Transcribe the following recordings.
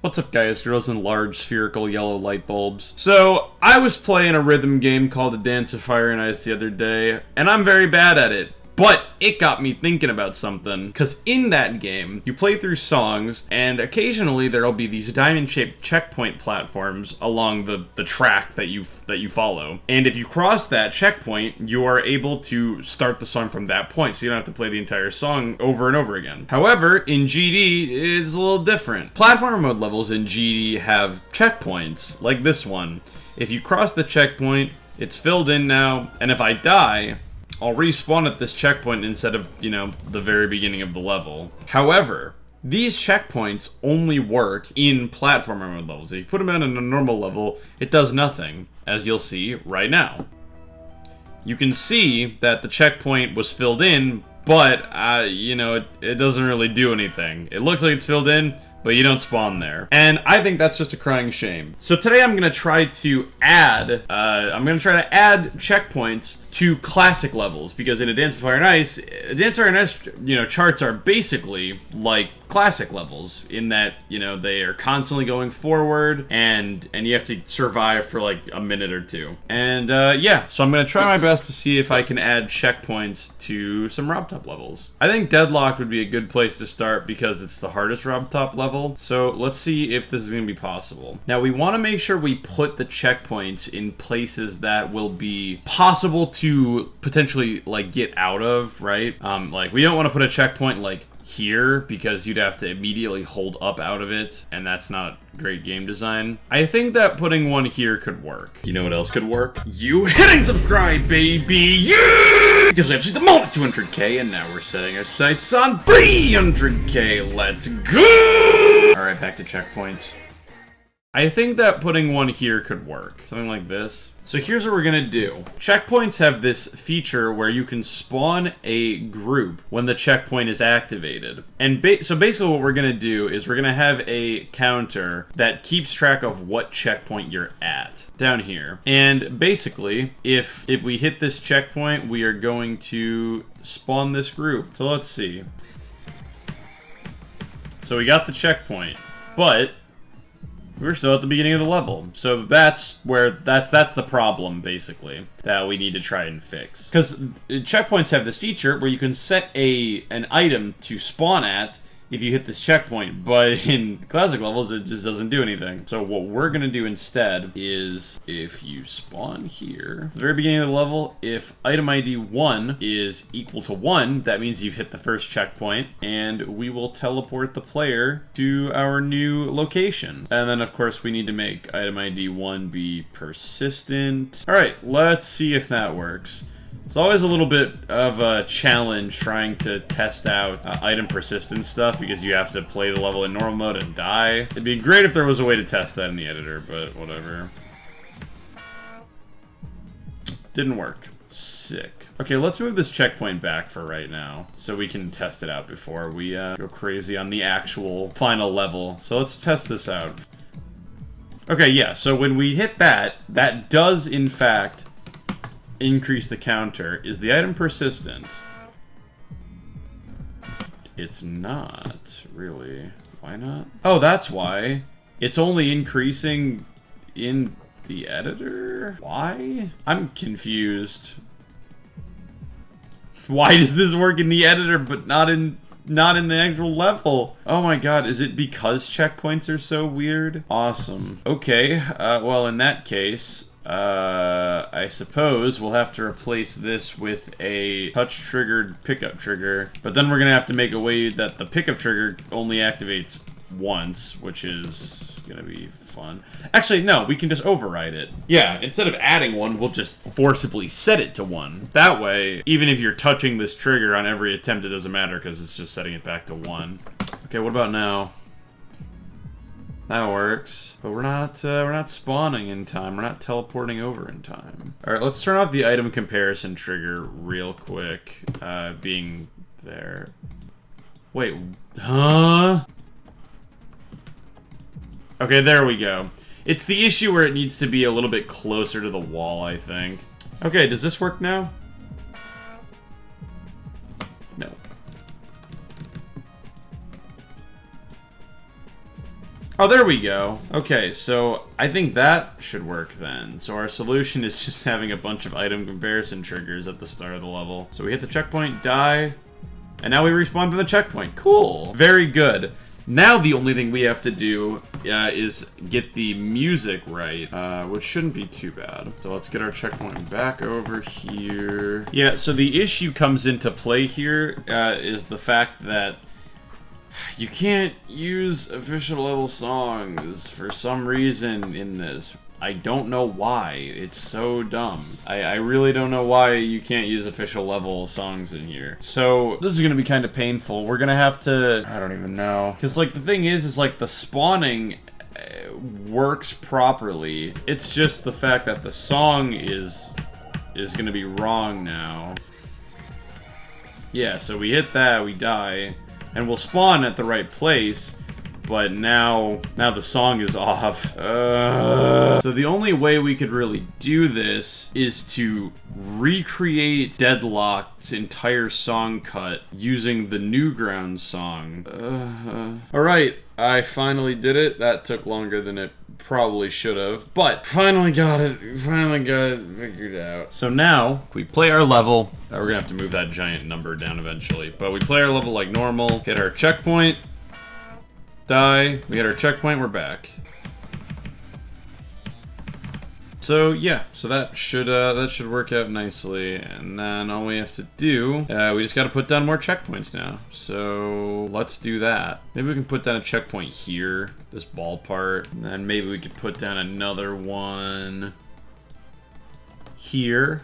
What's up, guys, girls, and large spherical yellow light bulbs? So, I was playing a rhythm game called A Dance of Fire and Ice the other day, and I'm very bad at it. But it got me thinking about something, because in that game, you play through songs, and occasionally there'll be these diamond-shaped checkpoint platforms along the track that you follow. And if you cross that checkpoint, you are able to start the song from that point, so you don't have to play the entire song over and over again. However, in GD, it's a little different. Platformer mode levels in GD have checkpoints, like this one. If you cross the checkpoint, it's filled in now, and if I die, I'll respawn at this checkpoint instead of, the very beginning of the level. However, these checkpoints only work in platformer mode levels. If you put them in a normal level, it does nothing, as you'll see right now. You can see that the checkpoint was filled in, but, it doesn't really do anything. It looks like it's filled in, but you don't spawn there. And I think that's just a crying shame. So today I'm gonna try to add, checkpoints to classic levels, because in A Dance of Fire and Ice, charts are basically like classic levels, in that, they are constantly going forward, and you have to survive for like a minute or two. And yeah, so I'm gonna try my best to see if I can add checkpoints to some RobTop levels. I think Deadlocked would be a good place to start because it's the hardest RobTop level. So let's see if this is gonna be possible. Now we wanna make sure we put the checkpoints in places that will be possible to potentially like get out of, right? Like we don't want to put a checkpoint like here because you'd have to immediately hold up out of it, and that's not great game design. I think that putting one here could work. You know what else could work? You hitting subscribe, baby! Yeah! Because we have the most 200k, and now we're setting our sights on 300k. Let's go! Alright, back to checkpoints. I think that putting one here could work. Something like this. So here's what we're gonna do. Checkpoints have this feature where you can spawn a group when the checkpoint is activated. And so basically what we're gonna do is we're gonna have a counter that keeps track of what checkpoint you're at down here. And basically, if we hit this checkpoint, we are going to spawn this group. So let's see. So we got the checkpoint, but we're still at the beginning of the level. So that's the problem, basically, that we need to try and fix. Because checkpoints have this feature where you can set an item to spawn at if you hit this checkpoint, but in classic levels, it just doesn't do anything. So what we're gonna do instead is, if you spawn here, at the very beginning of the level, if item ID 1 is equal to 1, that means you've hit the first checkpoint, and we will teleport the player to our new location. And then, of course, we need to make item ID 1 be persistent. All right, let's see if that works. It's always a little bit of a challenge trying to test out item persistence stuff, because you have to play the level in normal mode and die. It'd be great if there was a way to test that in the editor, but whatever. Didn't work. Sick. Okay, let's move this checkpoint back for right now, so we can test it out before we go crazy on the actual final level. So let's test this out. Okay, yeah, so when we hit that, that does, in fact, increase the counter. Is the item persistent? It's not, really. Why not? Oh, that's why. It's only increasing in the editor? Why? I'm confused. Why does this work in the editor but not in the actual level? Oh my god, is it because checkpoints are so weird? Awesome. Okay, well, in that case, I suppose we'll have to replace this with a touch-triggered pickup trigger, but then we're gonna have to make a way that the pickup trigger only activates once, which is gonna be fun. Actually, no, we can just override it. Yeah, instead of adding one, we'll just forcibly set it to 1. That way, even if you're touching this trigger on every attempt, it doesn't matter, because it's just setting it back to 1. Okay, what about now? That works, but we're not spawning in time. We're not teleporting over in time. All right, let's turn off the item comparison trigger real quick. Being there. Wait, huh? Okay, there we go. It's the issue where it needs to be a little bit closer to the wall, I think. Okay, does this work now? No. Oh, there we go. Okay, so I think that should work then. So our solution is just having a bunch of item comparison triggers at the start of the level. So we hit the checkpoint, die, and now we respawn from the checkpoint. Cool. Very good. Now the only thing we have to do is get the music right, which shouldn't be too bad. So let's get our checkpoint back over here. Yeah, so the issue comes into play here is the fact that you can't use official level songs for some reason in this. I don't know why. It's so dumb. I really don't know why you can't use official level songs in here. So this is gonna be kind of painful. We're gonna have to, I don't even know. Because like the thing is like the spawning works properly. It's just the fact that the song is gonna be wrong now. Yeah, so we hit that, we die, and we'll spawn at the right place. But now the song is off. So the only way we could really do this is to recreate Deadlocked's entire song cut using the Newgrounds song. Alright, I finally did it. That took longer than it probably should have, but finally got it figured out. So now we play our level. We're gonna have to move that giant number down eventually, but we play our level like normal, hit our checkpoint, die, we hit our checkpoint, we're back. So yeah, so that should work out nicely, and then all we have to do, we just gotta put down more checkpoints now. So let's do that. Maybe we can put down a checkpoint here, this ball part, and then maybe we could put down another one here.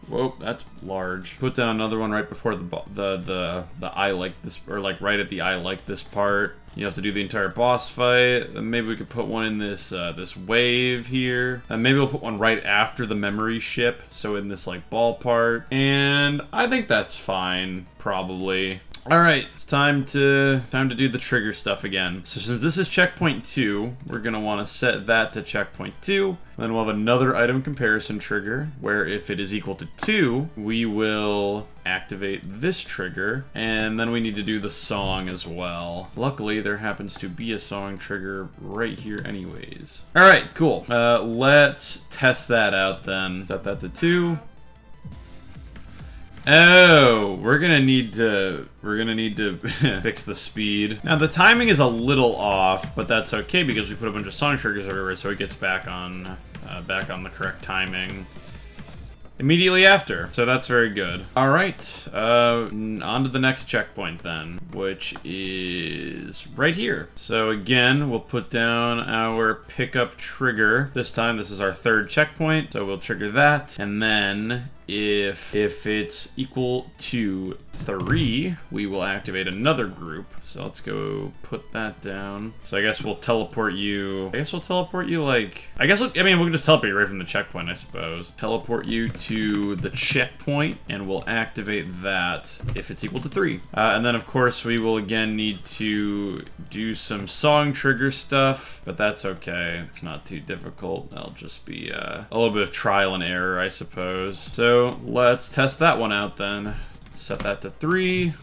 Whoa, that's large. Put down another one right before the I like this, or like right at the I like this part. You have to do the entire boss fight. Then maybe we could put one in this this wave here. And maybe we'll put one right after the memory ship, so in this like ball part. And I think that's fine, probably. All right, it's time to do the trigger stuff again. So since this is checkpoint 2, we're gonna want to set that to checkpoint 2. Then we'll have another item comparison trigger, where if it is equal to 2, we will activate this trigger, and then we need to do the song as well. Luckily, there happens to be a song trigger right here anyways. All right, cool. Let's test that out then. Set that to 2. Oh, we're gonna need to fix the speed. Now the timing is a little off, but that's okay because we put a bunch of song triggers everywhere, so it gets back on the correct timing immediately after. So that's very good. All right, on to the next checkpoint then, which is right here. So again, we'll put down our pickup trigger. This time, this is our 3rd checkpoint, so we'll trigger that, and then if it's equal to 3, we will activate another group. So let's go put that down. So I guess we'll teleport you. I mean, we'll just teleport you right from the checkpoint, I suppose. Teleport you to the checkpoint, and we'll activate that if it's equal to 3. And then, of course, we will again need to do some song trigger stuff, but that's okay. It's not too difficult. That'll just be a little bit of trial and error, I suppose. So let's test that one out then. Set that to 3.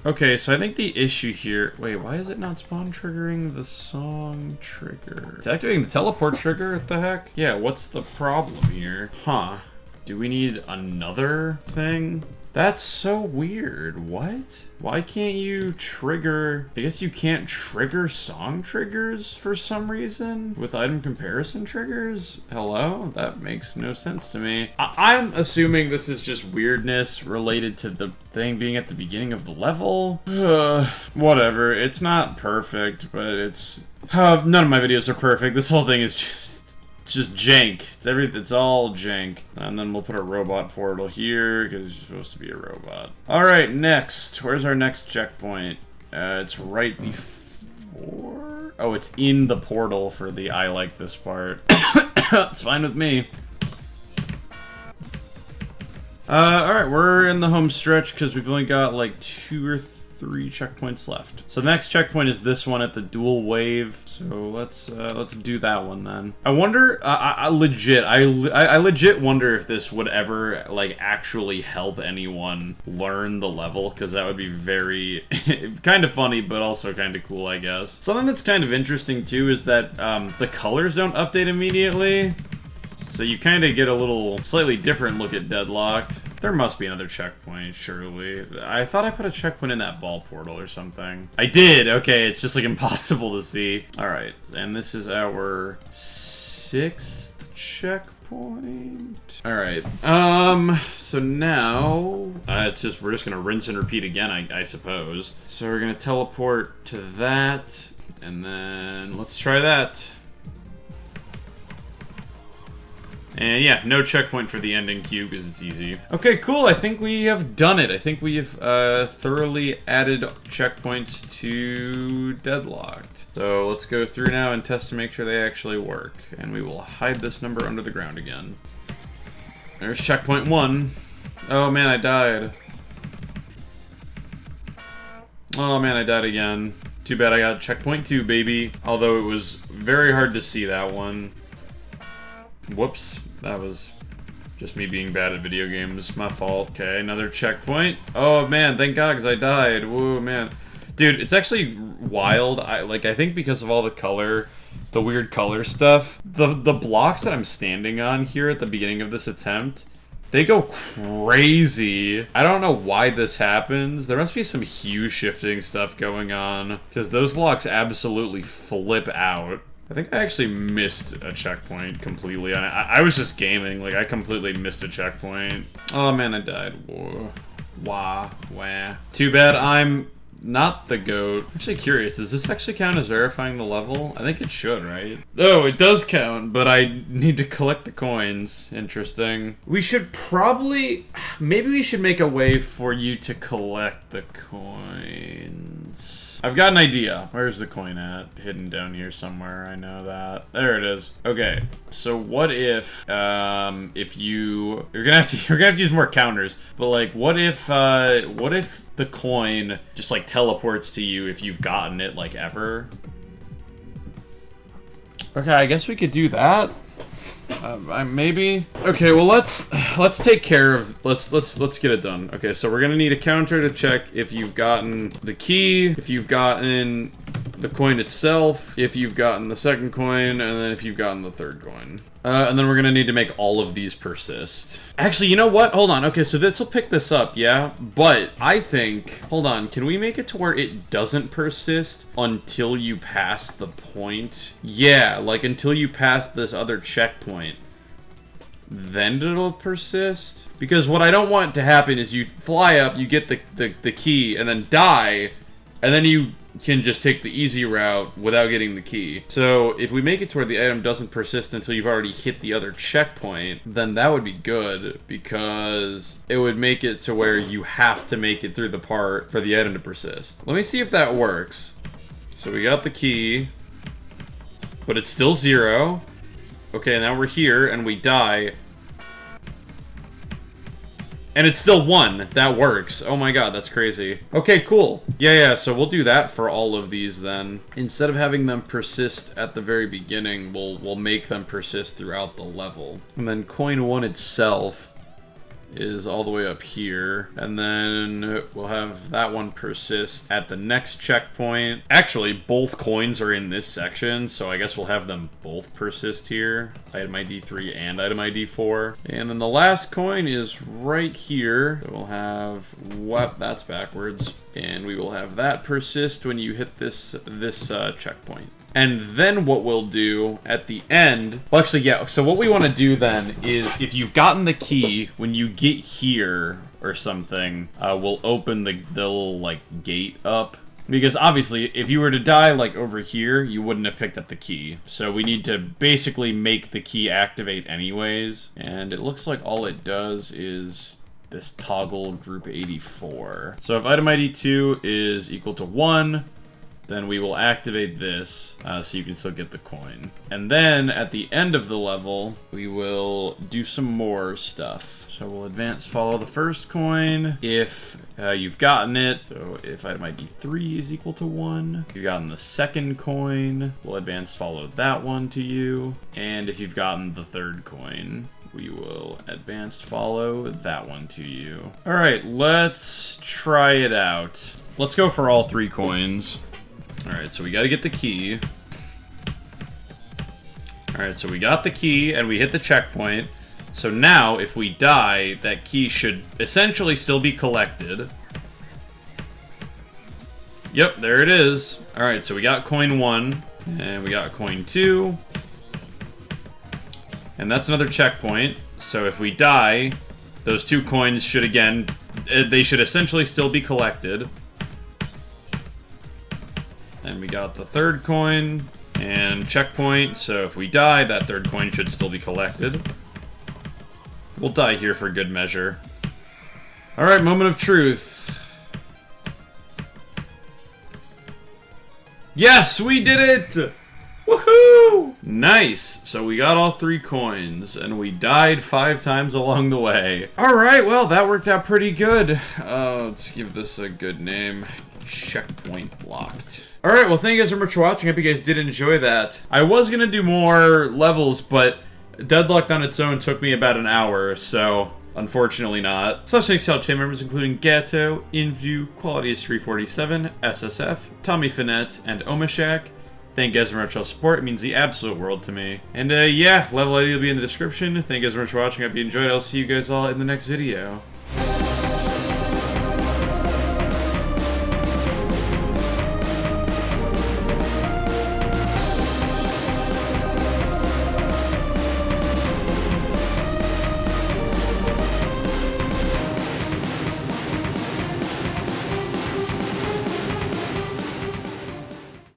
Okay, so I think the issue here... Wait, why is it not spawn triggering the song trigger? It's activating the teleport trigger? What the heck? Yeah, what's the problem here? Huh. Do we need another thing? That's so weird. What? Why can't you trigger... I guess you can't trigger song triggers for some reason? With item comparison triggers? Hello? That makes no sense to me. I'm assuming this is just weirdness related to the thing being at the beginning of the level. Whatever. It's not perfect, but it's... none of my videos are perfect. This whole thing is just jank. It's all jank. And then we'll put a robot portal here because you're supposed to be a robot. All right, next. Where's our next checkpoint? It's right before. Oh, it's in the portal for the I like this part. It's fine with me. All right, we're in the home stretch because we've only got like 2 or 3 checkpoints left. So the next checkpoint is this one at the dual wave. So let's do that one then. I wonder, I legit wonder if this would ever like actually help anyone learn the level, because that would be very kind of funny, but also kind of cool, I guess. Something that's kind of interesting too is that the colors don't update immediately. So you kind of get a little slightly different look at Deadlocked. There must be another checkpoint, surely. I thought I put a checkpoint in that ball portal or something. I did! Okay, it's just like impossible to see. Alright, and this is our 6th checkpoint. Alright, so now, we're just gonna rinse and repeat again, I suppose. So we're gonna teleport to that, and then let's try that. And yeah, no checkpoint for the ending cube because it's easy. Okay, cool. I think we have done it. I think we have thoroughly added checkpoints to Deadlocked. So let's go through now and test to make sure they actually work. And we will hide this number under the ground again. There's checkpoint 1. Oh man, I died. Oh man, I died again. Too bad I got checkpoint 2, baby. Although it was very hard to see that one. Whoops, that was just me being bad at video games. My fault. Okay, another checkpoint. Oh man, thank God, because I died. Whoa, man. Dude, it's actually wild. I think because of all the weird color stuff, the blocks that I'm standing on here at the beginning of this attempt, they go crazy. I don't know why this happens. There must be some hue shifting stuff going on, because those blocks absolutely flip out. I think I actually missed a checkpoint completely. I was just gaming, like I completely missed a checkpoint. Oh man, I died. Whoa. Wah. Too bad I'm not the GOAT. I'm actually curious, does this actually count as verifying the level? I think it should, right? Oh, it does count, but I need to collect the coins. Interesting. We should probably... Maybe we should make a way for you to collect the coins. I've got an idea. Where's the coin at? Hidden down here somewhere. I know that. There it is. Okay. So what if you're gonna have to use more counters. But like, what if the coin just like teleports to you if you've gotten it like ever? Okay, I guess we could do that. Maybe. Okay, well let's take care of let's get it done. Okay, so we're gonna need a counter to check if you've gotten the key, if you've gotten the coin itself, if you've gotten the second coin, and then if you've gotten the third coin. And then we're gonna need to make all of these persist. Actually, you know what? Hold on. Okay, so this will pick this up, yeah? But I think... Hold on. Can we make it to where it doesn't persist until you pass the point? Yeah, like until you pass this other checkpoint. Then it'll persist? Because what I don't want to happen is you fly up, you get the key, and then die, and then you can just take the easy route without getting the key. So if we make it to where the item doesn't persist until you've already hit the other checkpoint, then that would be good, because it would make it to where you have to make it through the part for the item to persist. Let me see if that works. So we got the key, but it's still 0. Okay, now we're here and we die. And it's still 1. That works. Oh my god, that's crazy. Okay, cool. Yeah, so we'll do that for all of these then. Instead of having them persist at the very beginning, we'll make them persist throughout the level. And then coin 1 itself is all the way up here. And then we'll have that one persist at the next checkpoint. Actually, both coins are in this section, so I guess we'll have them both persist here. Item ID 3 and item ID 4. And then the last coin is right here. So we'll have... What? That's backwards. And we will have that persist when you hit this checkpoint. And then what we'll do at the end... Well, actually, yeah. So what we want to do then is if you've gotten the key, when you get here or something, we'll open the little, like, gate up. Because obviously, if you were to die, like, over here, you wouldn't have picked up the key. So we need to basically make the key activate anyways. And it looks like all it does is... this toggle group 84. So if item ID 2 is equal to 1... then we will activate this so you can still get the coin. And then at the end of the level, we will do some more stuff. So we'll advance follow the first coin if you've gotten it. So if my D3 is equal to 1, if you've gotten the second coin, we'll advance follow that one to you. And if you've gotten the third coin, we will advanced follow that one to you. All right, let's try it out. Let's go for all 3 coins. All right, so we got to get the key. All right, so we got the key and we hit the checkpoint. So now, if we die, that key should essentially still be collected. Yep, there it is. All right, so we got coin 1 and we got coin 2. And that's another checkpoint. So if we die, those 2 coins should again, they should essentially still be collected. And we got the third coin and checkpoint. So if we die, that third coin should still be collected. We'll die here for good measure. All right, moment of truth. Yes, we did it! Woohoo! Nice. So we got all 3 coins, and we died 5 times along the way. All right, well, that worked out pretty good. Let's give this a good name. Checkpoint blocked. All right, well, thank you guys so much for watching. I hope you guys did enjoy that. I was going to do more levels, but Deadlocked on its own took me about an hour, so unfortunately not. Slash thanks to all team members, including Gato, Inview, Quality is 347, SSF, Tommy Finette, and Omashak. Thank you guys very much for all support. It means the absolute world to me. And yeah, level ID will be in the description. Thank you guys very much for watching. I hope you enjoyed. I'll see you guys all in the next video.